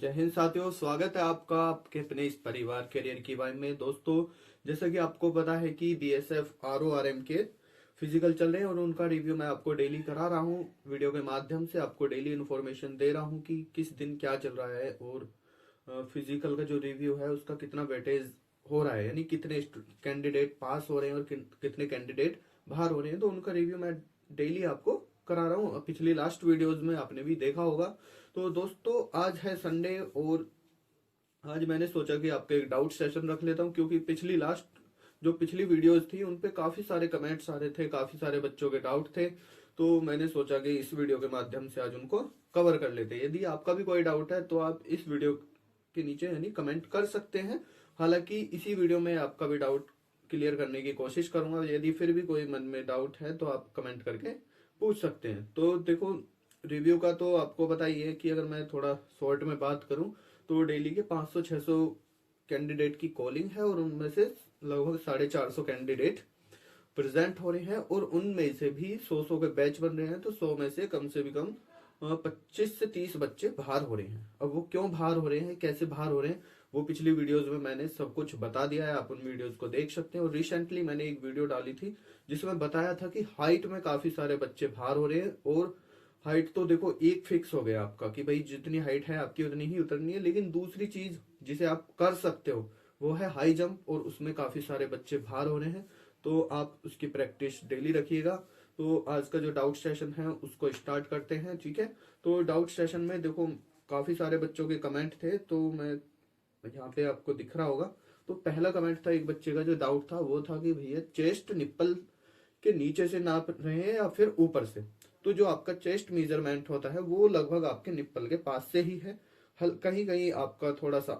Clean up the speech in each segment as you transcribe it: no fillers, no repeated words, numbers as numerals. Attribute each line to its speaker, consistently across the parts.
Speaker 1: जय हिंद साथियों, स्वागत है आपका आपके अपने इस परिवार करियर की वाइब में। दोस्तों, जैसा कि आपको पता है कि बीएसएफ आरओआरएम के फिजिकल चल रहे हैं और उनका रिव्यू मैं आपको डेली करा रहा हूं। वीडियो के माध्यम से आपको डेली इन्फॉर्मेशन दे रहा हूं कि किस दिन क्या चल रहा है और फिजिकल का जो रिव्यू है उसका कितना वेटेज हो रहा है, यानी कितने कैंडिडेट पास हो रहे हैं और कितने कैंडिडेट बाहर हो रहे हैं। तो उनका रिव्यू मैं डेली आपको करा रहा हूँ। पिछली लास्ट वीडियोज में आपने भी देखा होगा। तो दोस्तों, आज है संडे और आज मैंने सोचा कि आपका एक डाउट सेशन रख लेता हूँ, क्योंकि पिछली वीडियोस थी उन पे काफी सारे कमेंट्स आ रहे थे, काफी सारे बच्चों के डाउट थे। तो मैंने सोचा कि इस वीडियो के माध्यम से आज उनको कवर कर लेते हैं। यदि आपका भी कोई डाउट है तो आप इस वीडियो के नीचे यानी कमेंट कर सकते हैं। हालांकि इसी वीडियो में आपका भी डाउट क्लियर करने की कोशिश करूंगा। यदि फिर भी कोई मन में डाउट है तो आप कमेंट करके पूछ सकते हैं। तो देखो, रिव्यू का तो आपको पता ही है कि अगर मैं थोड़ा शॉर्ट में बात करूं तो डेली के 500-600 कैंडिडेट की कॉलिंग है और उनमें से लगभग 450 कैंडिडेट प्रेजेंट हो रहे हैं और उनमें से भी 100 के बैच बन रहे हैं। तो 100 में से भी कम 25 से 30 बच्चे बाहर हो रहे हैं। अब वो क्यों बाहर हो रहे हैं, कैसे बाहर हो रहे हैं, वो पिछली वीडियोस में मैंने सब कुछ बता दिया है। आप उन वीडियोस को देख सकते हैं। और रिसेंटली मैंने एक वीडियो डाली थी जिसमें बताया था कि हाइट में काफी सारे बच्चे बाहर हो रहे हैं। और हाइट तो देखो एक फिक्स हो गया आपका कि भाई जितनी हाइट है आपकी उतनी ही उतरनी है, लेकिन दूसरी चीज जिसे आप कर सकते हो वो है हाई जंप, और उसमें काफी सारे बच्चे बाहर हो रहे हैं। तो आप उसकी प्रैक्टिस डेली रखिएगा। तो आज का जो डाउट सेशन है उसको स्टार्ट करते हैं, ठीक है। तो डाउट सेशन में देखो काफी सारे बच्चों के कमेंट थे, तो मैं यहाँ पे आपको दिख रहा होगा। तो पहला कमेंट था, एक बच्चे का जो डाउट था वो था कि भैया चेस्ट निप्पल के नीचे से नाप रहे हैं या फिर ऊपर से। तो जो आपका चेस्ट मेजरमेंट होता है वो लगभग आपके निप्पल के पास से ही है। कहीं कहीं आपका थोड़ा सा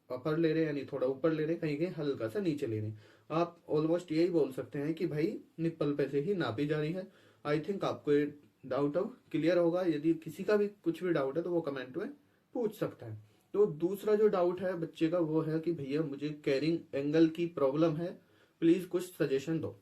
Speaker 1: अपर ले रहे हैं, यानी थोड़ा ऊपर ले रहे हैं, कहीं कहीं हल्का सा नीचे ले रहे हैं। आप ऑलमोस्ट यही बोल सकते हैं कि भाई निप्पल पे से ही नापी जा रही है। आई थिंक आपको ये डाउट अब क्लियर होगा। यदि किसी का भी कुछ भी डाउट है तो वो कमेंट में पूछ सकता है। तो दूसरा जो डाउट है बच्चे का वो है कि भैया मुझे कैरिंग एंगल की प्रॉब्लम है, प्लीज कुछ सजेशन दो।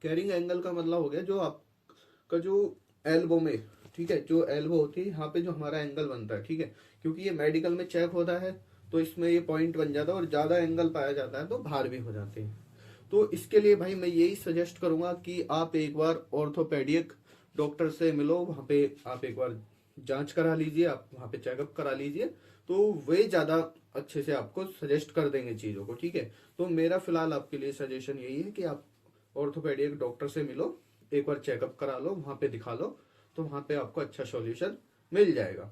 Speaker 1: कैरिंग एंगल का मतलब हो गया जो आपका जो एल्बो में, ठीक है, जो एल्बो होती है यहाँ पे जो हमारा एंगल बनता है, ठीक है। क्योंकि ये मेडिकल में चेक होता है तो इसमें ये पॉइंट बन जाता है और ज्यादा एंगल पाया जाता है तो भार भी हो जाते हैं। तो इसके लिए भाई मैं यही सजेस्ट करूंगा कि आप एक बार ऑर्थोपेडिक डॉक्टर से मिलो, वहां पे आप एक बार जांच करा लीजिए, आप वहां पे चेकअप करा लीजिए। तो वे ज्यादा अच्छे से आपको सजेस्ट कर देंगे चीजों को, ठीक है। तो मेरा फिलहाल आपके लिए सजेशन यही है कि आप ऑर्थोपेडिक डॉक्टर से मिलो, एक बार चेकअप करा लो, वहां पे दिखा लो। तो वहां पे आपको अच्छा सॉल्यूशन मिल जाएगा,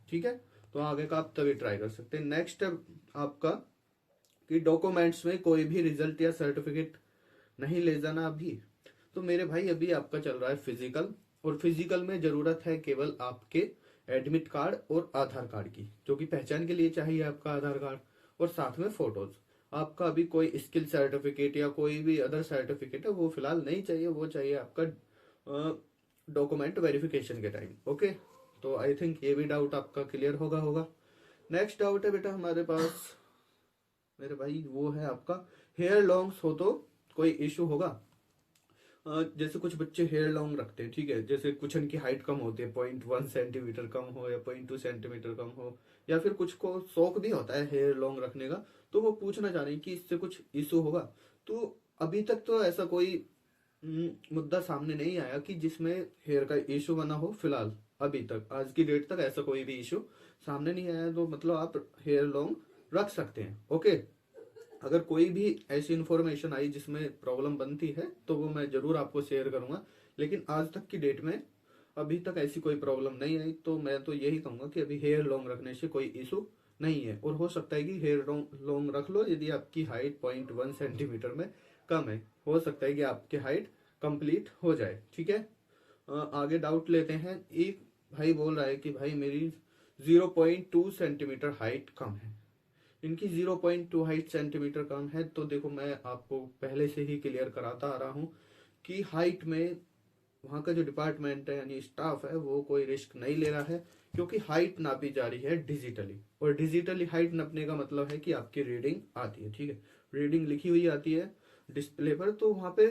Speaker 1: ठीक है। तो आगे का आप तभी ट्राई कर सकते हैं। नेक्स्ट स्टेप आपका कि डॉक्यूमेंट्स में कोई भी रिजल्ट या सर्टिफिकेट नहीं ले जाना अभी। तो मेरे भाई अभी आपका चल रहा है फिजिकल, और फिजिकल में जरूरत है केवल आपके एडमिट कार्ड और आधार कार्ड की, जो कि पहचान के लिए चाहिए आपका आधार कार्ड, और साथ में फोटोज। आपका अभी कोई स्किल सर्टिफिकेट या कोई भी अदर सर्टिफिकेट है वो फिलहाल नहीं चाहिए, वो चाहिए आपका डॉक्यूमेंट वेरिफिकेशन के टाइम, ओके। तो आई थिंक ये भी डाउट आपका क्लियर होगा। नेक्स्ट डाउट है बेटा हमारे पास मेरे भाई, वो है आपका हेयर लॉन्ग्स हो तो कोई इशू होगा। जैसे कुछ बच्चे हेयर लॉन्ग रखते हैं, ठीक है, जैसे कुछ उनकी हाइट कम होती है, 0.1 सेंटीमीटर कम हो या 0.2 सेंटीमीटर कम हो, या फिर कुछ को शौक भी होता है हेयर लॉन्ग रखने का। तो वो पूछना चाह रहे हैं कि इससे कुछ इशू होगा। तो अभी तक तो ऐसा कोई मुद्दा सामने नहीं आया कि जिसमें हेयर का इशू बना हो। फिलहाल अभी तक आज की डेट तक ऐसा कोई भी इशू सामने नहीं आया। तो मतलब आप हेयर लॉन्ग रख सकते हैं, ओके। अगर कोई भी ऐसी इन्फॉर्मेशन आई जिसमें प्रॉब्लम बनती है तो वो मैं जरूर आपको शेयर करूंगा। लेकिन आज तक की डेट में अभी तक ऐसी कोई प्रॉब्लम नहीं आई। तो मैं तो यही कहूंगा कि अभी हेयर लॉन्ग रखने से कोई इशू नहीं है। और हो सकता है कि हेयर लॉन्ग रख लो यदि आपकी हाइट 0.1 सेंटीमीटर में कम है, हो सकता है कि आपकी हाइट कंप्लीट हो जाए, ठीक है। आगे डाउट लेते हैं। एक भाई बोल रहा है कि भाई मेरी 0.2 सेंटीमीटर हाइट कम है। इनकी 0.2 हाइट सेंटीमीटर कम है। तो देखो, मैं आपको पहले से ही क्लियर कराता आ रहा हूँ कि हाइट में वहाँ का जो डिपार्टमेंट है यानी स्टाफ है वो कोई रिस्क नहीं ले रहा है, क्योंकि हाइट नापी जा रही है डिजिटली। और डिजिटली हाइट नापने का मतलब है कि आपकी रीडिंग आती है, ठीक है, रीडिंग लिखी हुई आती है डिस्प्ले पर। तो वहाँ पे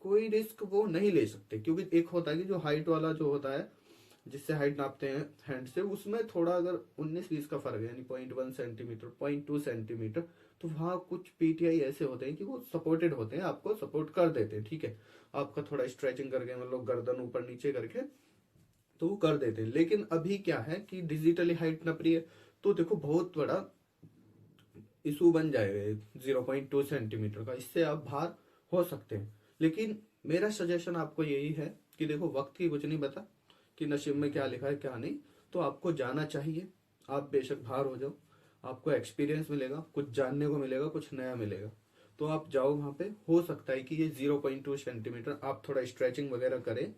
Speaker 1: कोई रिस्क वो नहीं ले सकते, क्योंकि एक होता है कि जो हाइट वाला जो होता है जिससे हाइट नापते हैं हैंड से, उसमें थोड़ा अगर 19-20 का फर्क है, यानी 0.1 सेंटीमीटर, 0.2 सेंटीमीटर, तो वहाँ कुछ पीटीआई ऐसे होते हैं कि वो सपोर्टेड होते हैं, आपको सपोर्ट कर देते हैं, ठीक है। आपका थोड़ा स्ट्रेचिंग करके, मतलब गर्दन ऊपर नीचे करके, तो वो कर देते हैं। लेकिन अभी क्या है कि डिजिटली हाइट नप रही है, तो देखो बहुत बड़ा इशू बन जाएगा 0.2 सेंटीमीटर का, इससे आप बाहर हो सकते हैं। लेकिन मेरा सजेशन आपको यही है कि देखो, वक्त की कुछ नहीं पता कि नसीब में क्या लिखा है क्या नहीं, तो आपको जाना चाहिए। आप बेशक बाहर हो जाओ, आपको एक्सपीरियंस मिलेगा, कुछ जानने को मिलेगा, कुछ नया मिलेगा। तो आप जाओ वहां पे, हो सकता है कि ये 0.2 सेंटीमीटर आप थोड़ा स्ट्रेचिंग वगैरह करें,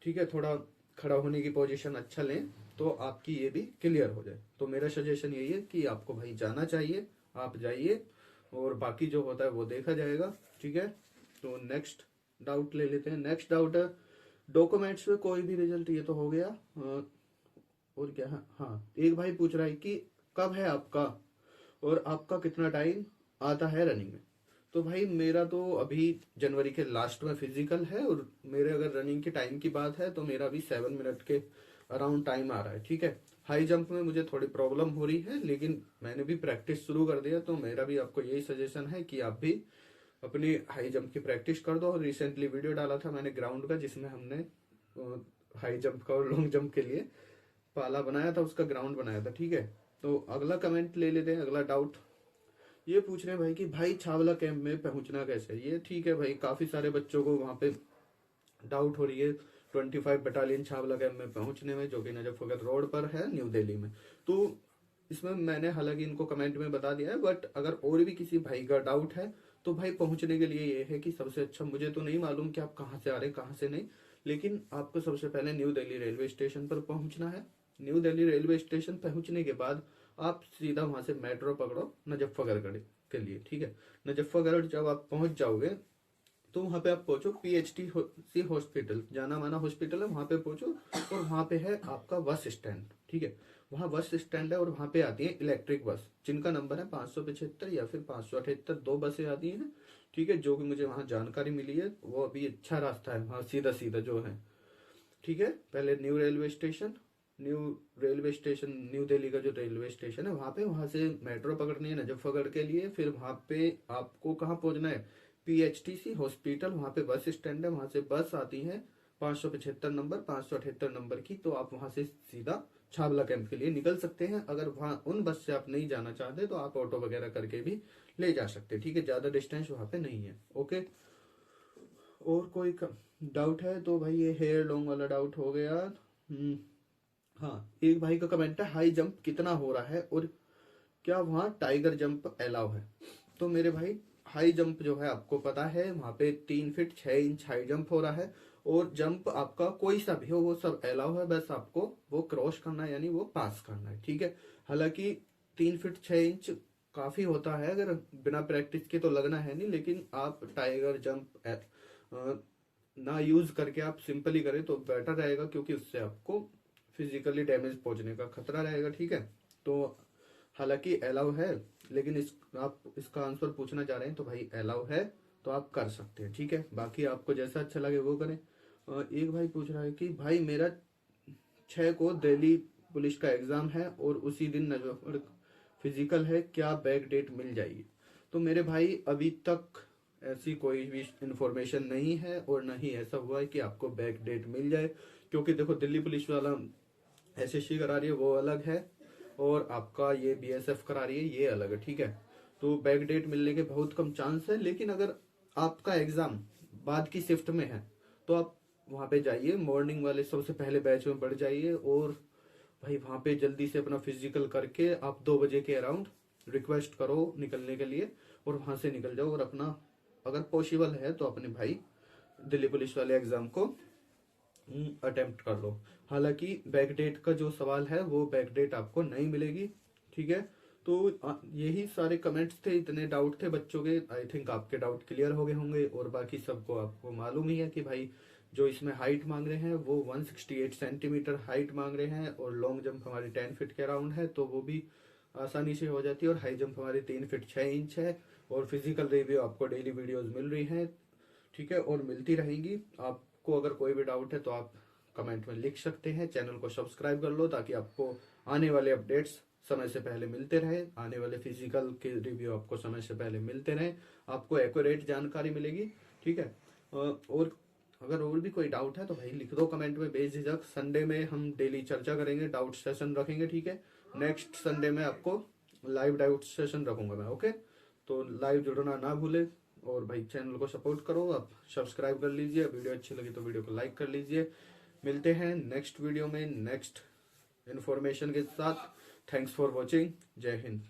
Speaker 1: ठीक है, थोड़ा खड़ा होने की पोजीशन अच्छा लें, तो आपकी ये भी क्लियर हो जाए। तो मेरा सजेशन यही है कि आपको भाई जाना चाहिए, आप जाइए, और बाकी जो होता है वो देखा जाएगा, ठीक है। तो नेक्स्ट डाउट ले लेते हैं। नेक्स्ट डाउट है डॉक्यूमेंट्स में कोई भी रिजल्ट, ये तो हो गया। और क्या है, हाँ, एक भाई पूछ रहा है कि कब है आपका, और आपका कितना टाइम आता है रनिंग में। तो भाई मेरा तो अभी जनवरी के लास्ट में फिजिकल है, और मेरे अगर रनिंग के टाइम की बात है तो मेरा भी 7 मिनट के अराउंड टाइम आ रहा है, ठीक है। हाई जंप में मुझे थोड़ी प्रॉब्लम हो रही है, लेकिन मैंने भी प्रैक्टिस शुरू कर दिया, तो मेरा भी आपको यही सजेशन है कि आप भी अपनी हाई जंप की प्रैक्टिस कर दो। और रिसेंटली वीडियो डाला था मैंने ग्राउंड का, जिसमें हमने हाई जंप का और लॉन्ग जंप के लिए पाला बनाया था, उसका ग्राउंड बनाया था, ठीक है। तो अगला कमेंट ले लेते हैं, अगला डाउट ये पूछ रहे हैं भाई कि भाई छावला कैंप में पहुंचना कैसे है। ये ठीक है भाई, काफी सारे बच्चों को वहां पे डाउट हो रही है 25 बटालियन छावला कैंप में पहुंचने में, जो कि नजफगढ़ रोड पर है, न्यू दिल्ली में। तो इसमें मैंने हालांकि इनको कमेंट में बता दिया है, बट अगर और भी किसी भाई का डाउट है तो भाई पहुंचने के लिए ये है कि सबसे अच्छा, मुझे तो नहीं मालूम कि आप कहाँ से आ रहे हैं कहाँ से नहीं, लेकिन आपको सबसे पहले न्यू दिल्ली रेलवे स्टेशन पर पहुंचना है। न्यू दिल्ली रेलवे स्टेशन पहुंचने के बाद आप सीधा वहां से मेट्रो पकड़ो मुजफ्फरगढ़ के लिए, ठीक है। मुजफ्फरगढ़ जब आप पहुंच जाओगे, तो वहां पे आप पहुंचो पीएचटी सी हॉस्पिटल, जाना माना हॉस्पिटल है, वहां पे पहुंचो, और वहां पे है आपका बस स्टैंड, ठीक है। वहां बस स्टैंड है, और वहां पे आती है इलेक्ट्रिक बस, जिनका नंबर है 575 या फिर 578, दो बसें आती हैं, ठीक है। जो कि मुझे वहां जानकारी मिली है, वो अभी अच्छा रास्ता है वहां सीधा सीधा जो है, ठीक है। पहले new railway station, new Delhi का जो रेलवे स्टेशन है वहां पे, वहां से मेट्रो पकड़नी है मुजफ्फरगढ़ के लिए। फिर वहां पे आपको कहाँ पहुंचना है, पीएचटीसी हॉस्पिटल, वहां पे बस स्टैंड है, वहां से बस आती है 575 नंबर, 578 नंबर की। तो आप वहां से सीधा छावला कैंप के लिए निकल सकते हैं। अगर वहां उन बस से आप नहीं जाना चाहते तो आप ऑटो वगैरह करके भी ले जा सकते हैं, ठीक है। ज्यादा डिस्टेंस वहां पे नहीं है, ओके। और कोई डाउट है तो भाई, ये हेयर लॉन्ग वाला डाउट हो गया। हाँ, एक भाई का कमेंट है हाई जंप कितना हो रहा है, और क्या वहाँ टाइगर जंप अलाउ है। तो मेरे भाई, हाई जंप जो है आपको पता है, वहाँ पे 3 फीट 6 इंच हाई जंप हो रहा है, और जंप आपका कोई सा भी हो वो सब अलाउ है, बस आपको वो क्रॉस करना है, यानी वो पास करना है, ठीक है। हालांकि 3 फीट 6 इंच काफी होता है, अगर बिना प्रैक्टिस के तो लगना है नहीं, लेकिन आप टाइगर जंप ना यूज करके आप सिंपली करें तो बेटर रहेगा, क्योंकि उससे आपको फिजिकली डैमेज पहुंचने का खतरा रहेगा, ठीक है। तो हालांकि अलाउ है, लेकिन आप इसका आंसर पूछना चाह रहे हैं तो भाई अलाउ है, तो आप कर सकते हैं, ठीक है। बाकी आपको जैसा अच्छा लगे वो करें। एक भाई पूछ रहा है कि भाई मेरा 6 को दिल्ली पुलिस का एग्जाम है, और उसी दिन नजर फिजिकल है, क्या बैक डेट मिल जाएगी। तो मेरे भाई, अभी तक ऐसी कोई भी इंफॉर्मेशन नहीं है, और न ही ऐसा हुआ है कि आपको बैक डेट मिल जाए, क्योंकि देखो, दिल्ली पुलिस वाला एसएससी करा रही है वो अलग है, और आपका ये बीएसएफ करा रही है ये अलग है, ठीक है। तो बैक डेट मिलने के बहुत कम चांस है, लेकिन अगर आपका एग्जाम बाद की शिफ्ट में है तो आप वहां पे जाइए, मॉर्निंग वाले सबसे पहले बैच में बढ़ जाइए, और भाई वहां पे जल्दी से अपना फिजिकल करके आप 2 बजे के अराउंड रिक्वेस्ट करो निकलने के लिए, और वहां से निकल जाओ, और अपना अगर पॉसिबल है तो अपने भाई दिल्ली पुलिस वाले एग्जाम को अटेम्प्ट कर लो। हालांकि बैक डेट का जो सवाल है वो बैक डेट आपको नहीं मिलेगी, ठीक है। तो यही सारे कमेंट्स थे, इतने डाउट थे बच्चों के। आई थिंक आपके डाउट क्लियर हो गए होंगे, और बाकी सबको आपको मालूम ही है कि भाई जो इसमें हाइट मांग रहे हैं वो 168 सेंटीमीटर हाइट मांग रहे हैं, और लॉन्ग जंप हमारी 10 फीट के अराउंड है, तो वो भी आसानी से हो जाती है। और हाई जंप हमारी 3 फीट 6 इंच है, और फिजिकल रिव्यू आपको डेली वीडियोस मिल रही है, ठीक है, और मिलती रहेंगी। आपको अगर कोई भी डाउट है तो आप कमेंट में लिख सकते हैं। चैनल को सब्सक्राइब कर लो ताकि आपको आने वाले अपडेट्स समय से पहले मिलते रहे, आने वाले फिजिकल के रिव्यू आपको समय से पहले मिलते रहे, आपको एक्यूरेट जानकारी मिलेगी। ठीक है। और अगर और भी कोई डाउट है तो भाई लिख दो कमेंट में बेझिझक। संडे में हम डेली चर्चा करेंगे, डाउट सेशन रखेंगे। ठीक है। नेक्स्ट संडे में आपको लाइव डाउट सेशन रखूंगा मैं। ओके, तो लाइव जुड़ना ना भूले और भाई चैनल को सपोर्ट करो, आप सब्सक्राइब कर लीजिए। वीडियो अच्छी लगी तो वीडियो को लाइक कर लीजिए। मिलते हैं नेक्स्ट वीडियो में नेक्स्ट इन्फॉर्मेशन के साथ। Thanks for watching. जय हिंद।